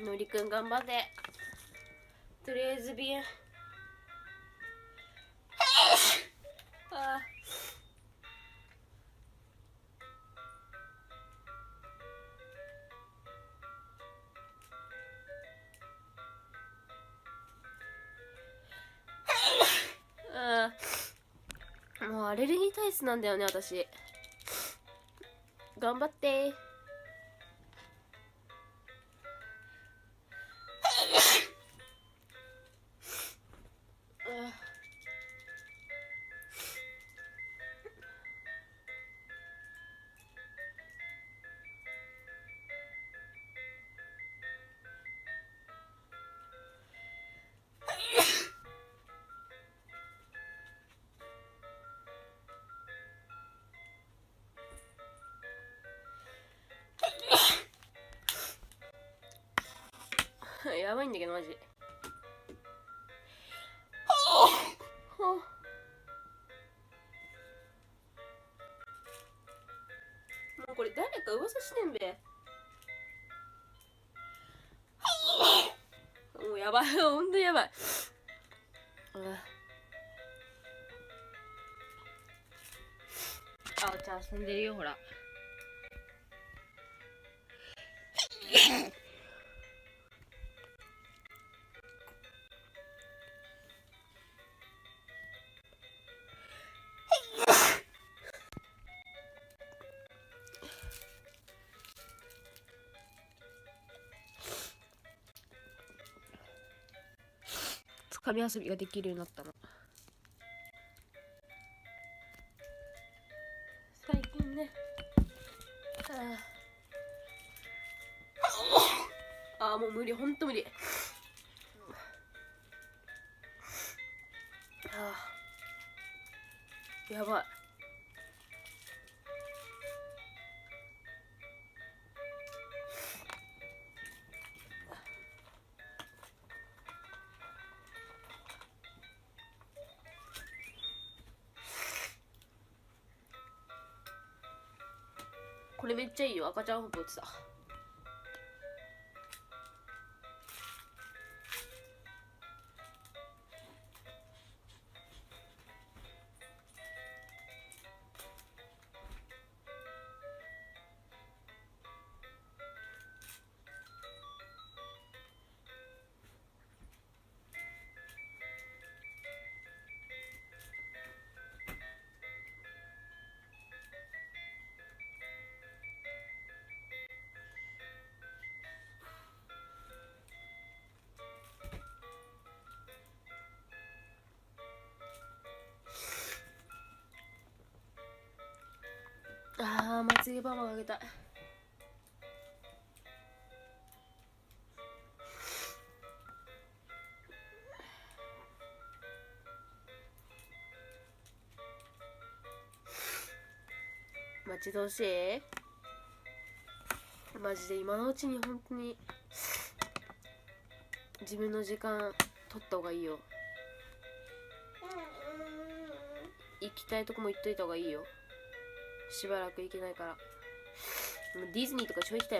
のりくん頑張って。とりあえず便もうアレルギー体質なんだよね私。頑張ってやばいんだけどマジ。もうこれ誰か噂してんべ。もうやばい、ほんとやばい。あ、じゃあ遊んでるよほら。つかみ遊びができるようになったの最近ね。もう無理、ほんと無理。やばい。これめっちゃいいよ、赤ちゃんホップ落ちた。まつげパーマかけたい。待ち遠しい。マジで今のうちに本当に自分の時間取った方がいいよ。行きたいとこも行っといた方がいいよ。しばらく行けないから。ディズニーとかちょい行きたいもん。